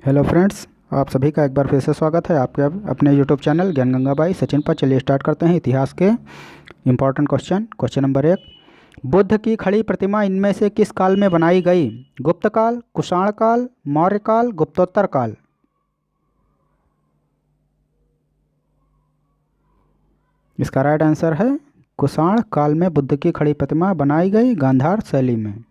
Hello friends, आप सभी का एक बार फिर से स्वागत है आपके अपने यूट्यूब चैनल ज्ञान गंगाबाई सचिन पर। चलिए स्टार्ट करते हैं इतिहास के इम्पोर्टेंट क्वेश्चन नंबर 1। बुद्ध की खड़ी प्रतिमा इनमें से किस काल में बनाई गई? गुप्त काल, कुषाण काल, मौर्य काल, गुप्तोत्तर काल? इसका राइट आंसर है कुषाण काल में बुद्ध की खड़ी प्रतिमा बनाई गई, गांधार शैली में।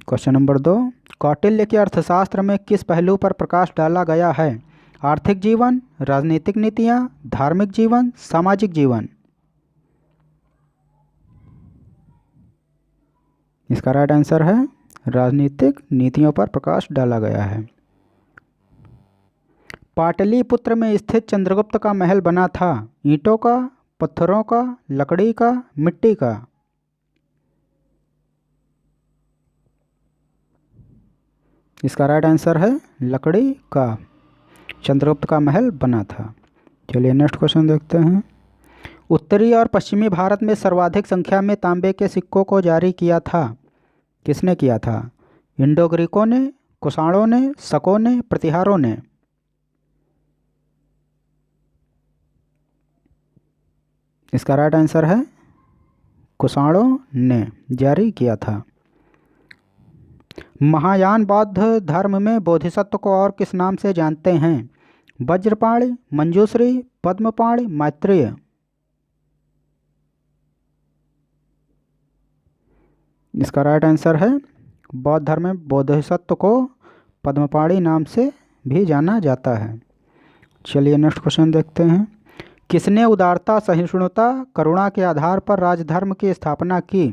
Question number 2। कौटिल्य के अर्थशास्त्र में किस पहलू पर प्रकाश डाला गया है? आर्थिक जीवन, राजनीतिक नीतियां, धार्मिक जीवन, सामाजिक जीवन? इसका राइट आंसर है राजनीतिक नीतियों पर प्रकाश डाला गया है। पाटलिपुत्र में स्थित चंद्रगुप्त का महल बना था ईंटों का, पत्थरों का, लकड़ी का, मिट्टी का? इसका राइट आंसर है लकड़ी का चंद्रगुप्त का महल बना था। चलिए नेक्स्ट क्वेश्चन देखते हैं। उत्तरी और पश्चिमी भारत में सर्वाधिक संख्या में तांबे के सिक्कों को जारी किया था किसने किया था? इंडो ग्रीकों ने, कुषाणों ने, शकों ने, प्रतिहारों ने? इसका राइट आंसर है कुषाणों ने जारी किया था। महायान बौद्ध धर्म में बोधिसत्व को और किस नाम से जानते हैं? वज्रपाणि, मंजूश्री, पद्मपाणि, मैत्रेय? इसका राइट आंसर है बौद्ध धर्म में बोधिसत्व को पद्मपाणि नाम से भी जाना जाता है। चलिए नेक्स्ट क्वेश्चन देखते हैं। किसने उदारता, सहिष्णुता, करुणा के आधार पर राजधर्म की स्थापना की?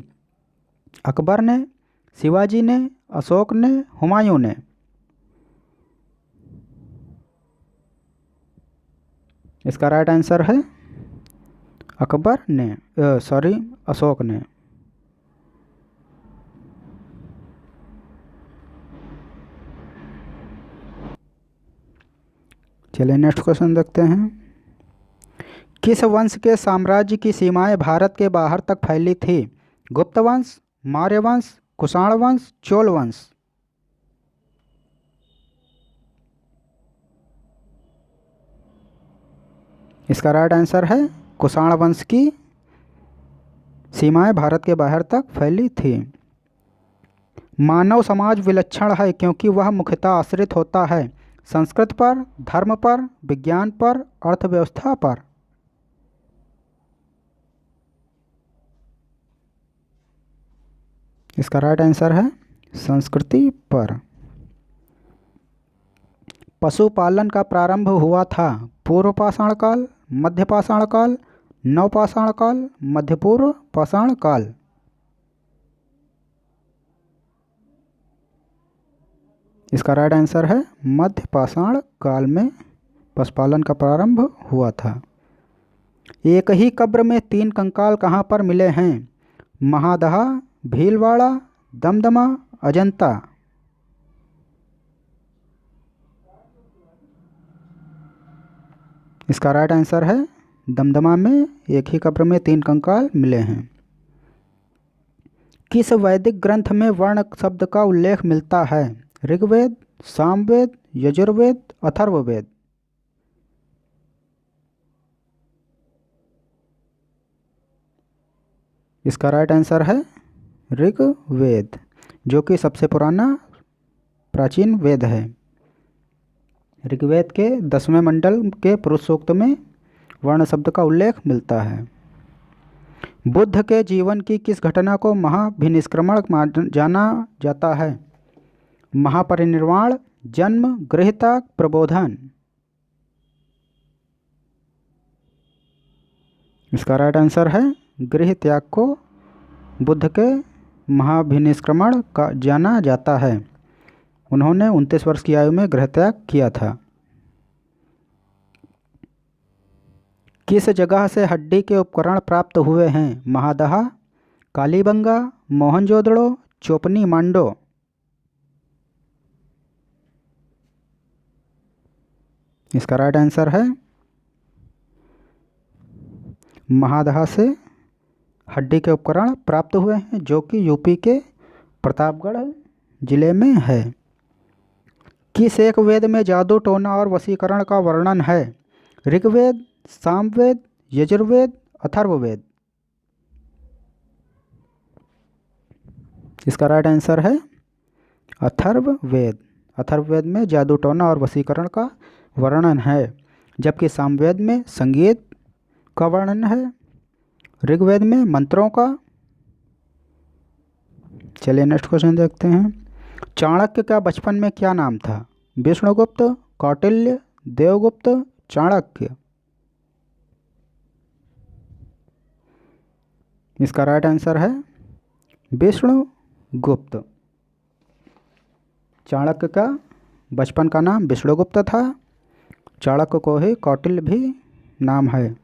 अकबर ने, शिवाजी ने, अशोक ने, हुमायूं ने? इसका राइट आंसर है अकबर ने, अशोक ने। चलिए नेक्स्ट क्वेश्चन देखते हैं। किस वंश के साम्राज्य की सीमाएं भारत के बाहर तक फैली थी? गुप्त वंश, मौर्य वंश, कुषाण वंश, चोल वंश? इसका राइट आंसर है कुषाण वंश की सीमाएं भारत के बाहर तक फैली थी। मानव समाज विलक्षण है क्योंकि वह मुख्यतः आश्रित होता है संस्कृत पर, धर्म पर, विज्ञान पर, अर्थव्यवस्था पर? इसका राइट आंसर है संस्कृति पर। पशुपालन का प्रारंभ हुआ था पूर्व पाषाण काल, मध्य पाषाण काल, नव पाषाण काल, मध्य पूर्व पाषाण काल? इसका राइट आंसर है मध्य पाषाण काल में पशुपालन का प्रारंभ हुआ था। एक ही कब्र में 3 कंकाल कहाँ पर मिले हैं? महादहा, भीलवाड़ा, दमदमा, अजंता? इसका राइट आंसर है दमदमा में एक ही कब्र में 3 कंकाल मिले हैं। किस वैदिक ग्रंथ में वर्ण शब्द का उल्लेख मिलता है? ऋग्वेद, सामवेद, यजुर्वेद, अथर्ववेद? इसका राइट आंसर है ऋग्वेद, जो कि सबसे पुराना प्राचीन वेद है। ऋग्वेद के 10वें मंडल के पुरुष सूक्त में वर्ण शब्द का उल्लेख मिलता है। बुद्ध के जीवन की किस घटना को महाभिनिष्क्रमण जाना जाता है? महापरिनिर्वाण, जन्म, गृहत्याग, प्रबोधन? इसका राइट आंसर है गृहत्याग को बुद्ध के महाभिनिष्क्रमण का जाना जाता है। उन्होंने 29 वर्ष की आयु में गृहत्याग किया था। किस जगह से हड्डी के उपकरण प्राप्त हुए हैं? महादहा, कालीबंगा, मोहनजोदड़ो, चोपनी मांडो? इसका राइट आंसर है महादहा से हड्डी के उपकरण प्राप्त हुए हैं, जो कि यूपी के प्रतापगढ़ जिले में है। किस एक वेद में जादू टोना और वशीकरण का वर्णन है? ऋग्वेद, सामवेद, यजुर्वेद, अथर्ववेद। इसका राइट आंसर है अथर्ववेद। अथर्ववेद में जादू टोना और वशीकरण का वर्णन है, जबकि सामवेद में संगीत का वर्णन है, ऋग्वेद में मंत्रों का। चलिए नेक्स्ट क्वेश्चन देखते हैं। चाणक्य का बचपन में क्या नाम था? विष्णुगुप्त, कौटिल्य, देवगुप्त, चाणक्य। इसका राइट आंसर है विष्णुगुप्त। चाणक्य का बचपन का नाम विष्णुगुप्त था। चाणक्य को ही कौटिल्य भी नाम है।